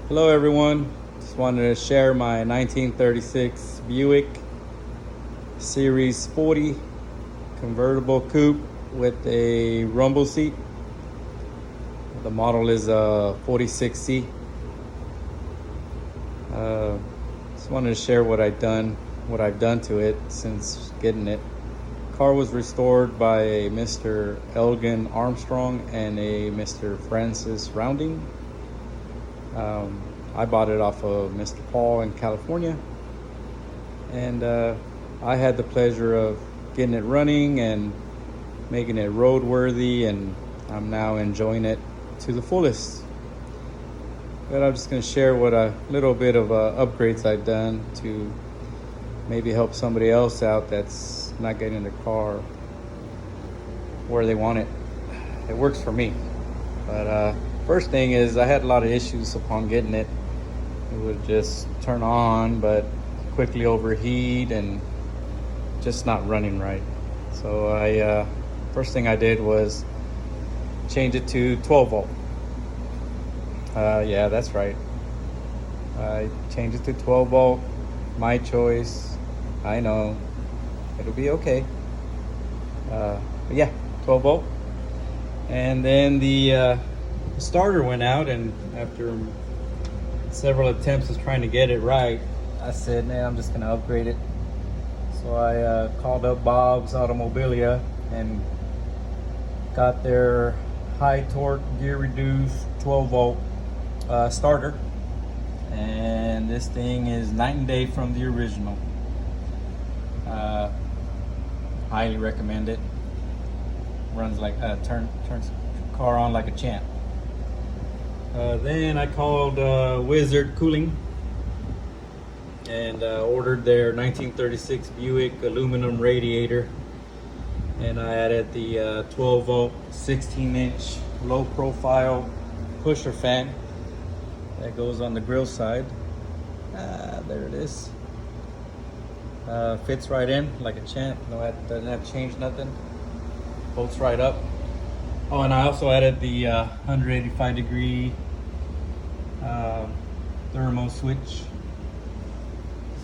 Hello everyone, just wanted to share my 1936 Buick Series 40 Convertible Coupe with a rumble seat. The model is a 46C. Just wanted to share what I've done to it since getting it. Car was restored by a Mr. Elgin Armstrong and a Mr. Francis Rounding. I bought it off of Mr. Paul in California, and I had the pleasure of getting it running and making it roadworthy, and I'm now enjoying it to the fullest. But I'm just going to share what a little bit of upgrades I've done to maybe help somebody else out that's not getting their car where they want it. It works for me. But first thing is, I had a lot of issues upon getting it. It would just turn on but quickly overheat and just not running right. So I first thing I did was change it to 12 volt. Yeah, that's right. I changed it to 12 volt. My choice. I know. It'll be okay. But yeah, 12 volt. And then the starter went out, and after several attempts of trying to get it right, I said, man, I'm just gonna upgrade it. So I called up Bob's Automobilia and got their high torque, gear reduced 12 volt starter. And this thing is night and day from the original. Highly recommend it. Runs like turns the car on like a champ. Then I called Wizard Cooling and ordered their 1936 Buick aluminum radiator, and I added the 12 volt 16-inch low profile pusher fan that goes on the grill side. There it is. Fits right in like a champ. No, doesn't have to change nothing. Bolts right up. Oh, and I also added the 185 degree thermo switch. Just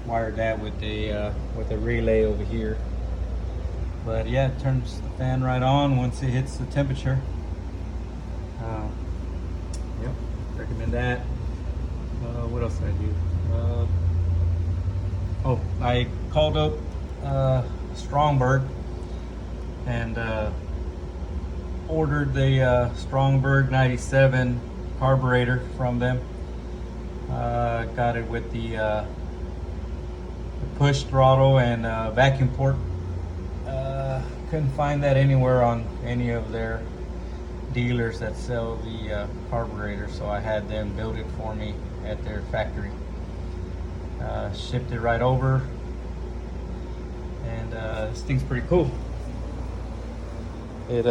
wired that with a relay over here. But yeah, it turns the fan right on once it hits the temperature. Yep, recommend that. What else did I do? Oh, I called up Strongberg and ordered the Strongberg 97 carburetor from them. Got it with the push throttle and vacuum port. Couldn't find that anywhere on any of their dealers that sell the carburetor, so I had them build it for me at their factory. Shipped it right over, and this thing's pretty cool. It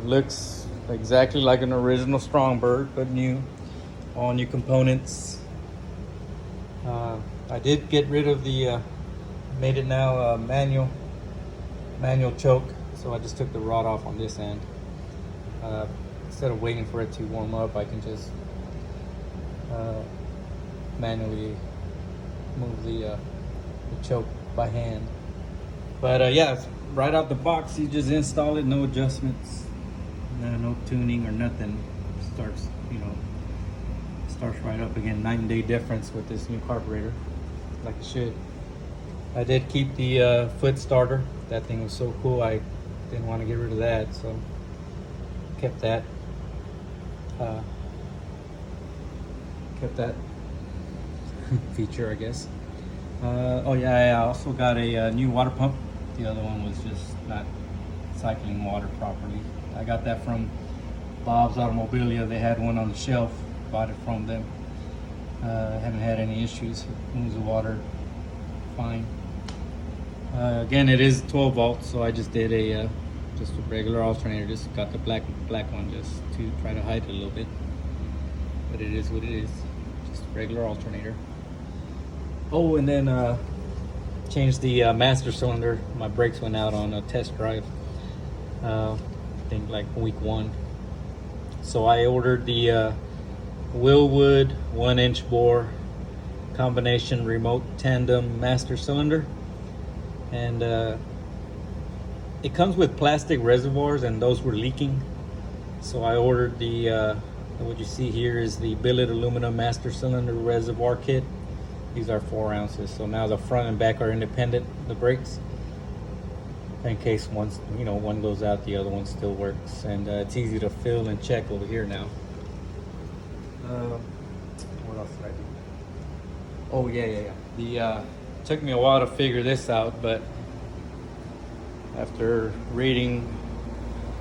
looks exactly like an original Strongberg, but new, all new components. I did get rid of the made it now manual choke, so I just took the rod off on this end. Instead of waiting for it to warm up, I can just manually move the choke by hand. But yeah, right out the box, you just install it, no adjustments, no tuning or nothing. Starts right up again. 9-day difference with this new carburetor, like it should. I did keep the foot starter. That thing was so cool, I didn't want to get rid of that, so kept that. Kept that feature, I guess. Oh yeah, I also got a new water pump. The other one was just not cycling water properly. I got that from Bob's Automobilia. They had one on the shelf. Bought it from them. Haven't had any issues. It moves the water fine. Again, it is 12 volts, so I just did a regular alternator. Just got the black one just to try to hide it a little bit. But it is what it is. Just a regular alternator. Oh, and then changed the master cylinder. My brakes went out on a test drive. I think like week 1. So I ordered the Willwood 1-inch bore combination remote tandem master cylinder, and it comes with plastic reservoirs, and those were leaking, so I ordered the what you see here is the billet aluminum master cylinder reservoir kit. These are 4 ounces, so now the front and back are independent, the brakes, in case one goes out, the other one still works. And it's easy to fill and check over here now. What else did I do? Oh yeah. Took me a while to figure this out, but after reading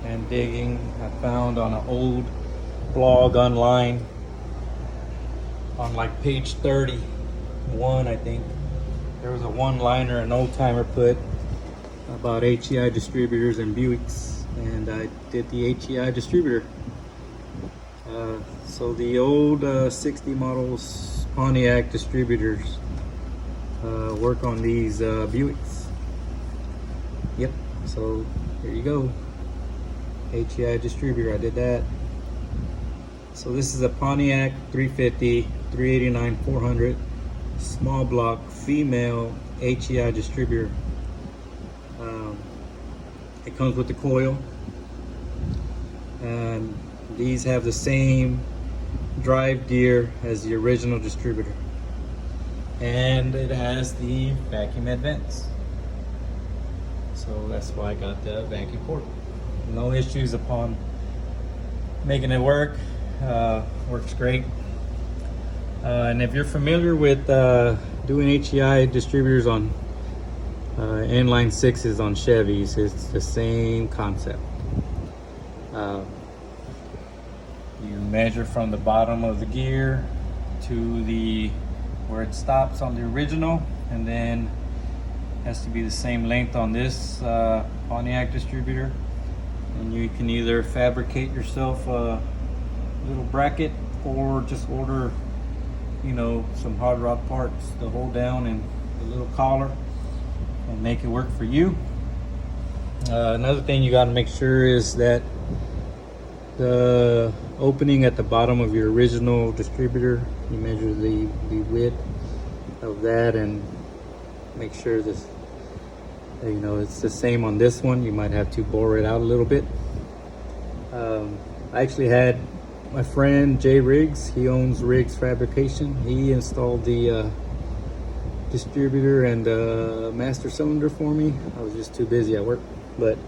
and digging, I found on an old blog online, on like page 31, I think, there was a one-liner an old timer put about HEI distributors and Buicks, and I did the HEI distributor. So the old 60 models Pontiac distributors work on these Buicks. Yep, so there you go. HEI distributor, I did that. So this is a Pontiac 350, 389, 400 small block female HEI distributor. It comes with the coil, and these have the same drive gear as the original distributor, and it has the vacuum vents, so that's why I got the vacuum port. No issues upon making it work. Works great. And if you're familiar with doing HEI distributors on inline 6s on Chevys, it's the same concept. You measure from the bottom of the gear to the where it stops on the original, and then has to be the same length on this Pontiac distributor. And you can either fabricate yourself a little bracket, or just order, some hard rod parts to hold down and the little collar and make it work for you. Another thing you got to make sure is that the opening at the bottom of your original distributor, you measure the width of that and make sure this, it's the same on this one. You might have to bore it out a little bit. I actually had my friend Jay Riggs, he owns Riggs Fabrication. He installed the distributor and master cylinder for me. I was just too busy at work, but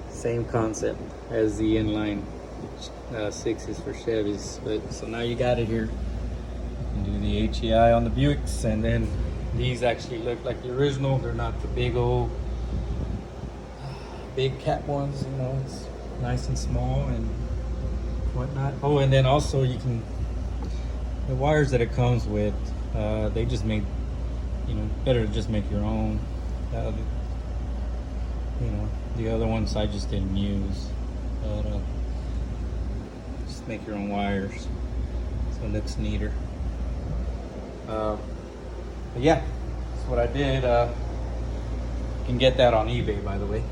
same concept as the inline 6s for Chevys. But so now you got it here. You can do the HEI on the Buicks, and then these actually look like the original. They're not the big old big cat ones, it's nice and small and whatnot. Oh, and then also the wires that it comes with, they just make, better to just make your own. The other ones I just didn't use, but just make your own wires so it looks neater. But yeah, that's what I did. You can get that on eBay, by the way.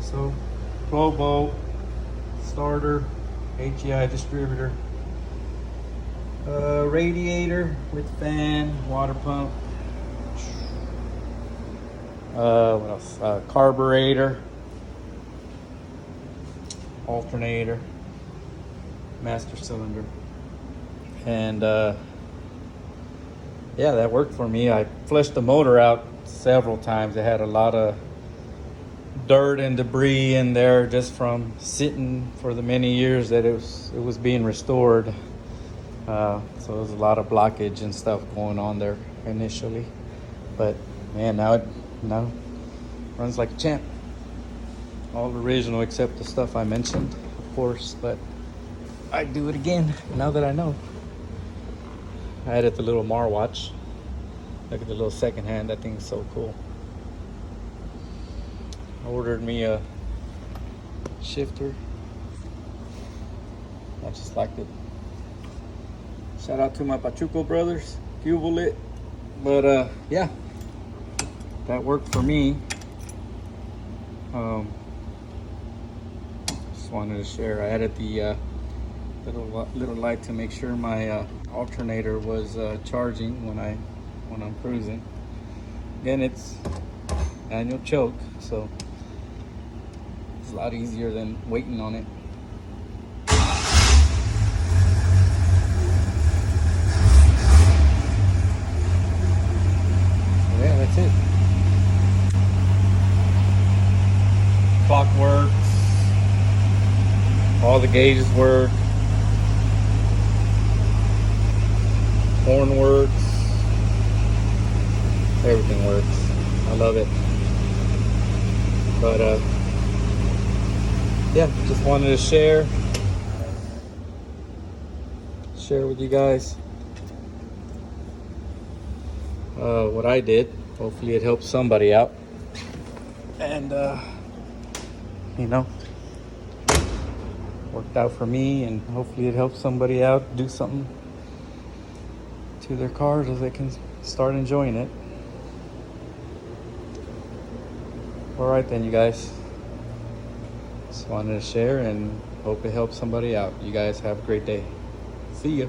So 12 volt starter, HEI distributor, radiator with fan, water pump, what else? Carburetor, alternator, master cylinder, and yeah, that worked for me. I flushed the motor out several times. It had a lot of dirt and debris in there just from sitting for the many years that it was being restored. So there was a lot of blockage and stuff going on there initially, but man, now it runs like a champ. All original except the stuff I mentioned, of course, but I'd do it again now that I know. I added the little Mar watch. Look at the little second hand. That thing's so cool. I ordered me a shifter. I just liked it. Shout out to my Pachuco brothers, Fuel it. But yeah, that worked for me. Just wanted to share. I added the little light to make sure my alternator was charging when I'm cruising. Again, it's manual choke, so it's a lot easier than waiting on it. Yeah, that's it. Clock works. All the gauges work. Horn works. Everything works. I love it. But yeah, just wanted to share with you guys what I did. Hopefully it helps somebody out. And you know, worked out for me, and hopefully it helps somebody out do something to their car so they can start enjoying it. All right then, you guys, just wanted to share and hope it helps somebody out. You guys have a great day. See ya.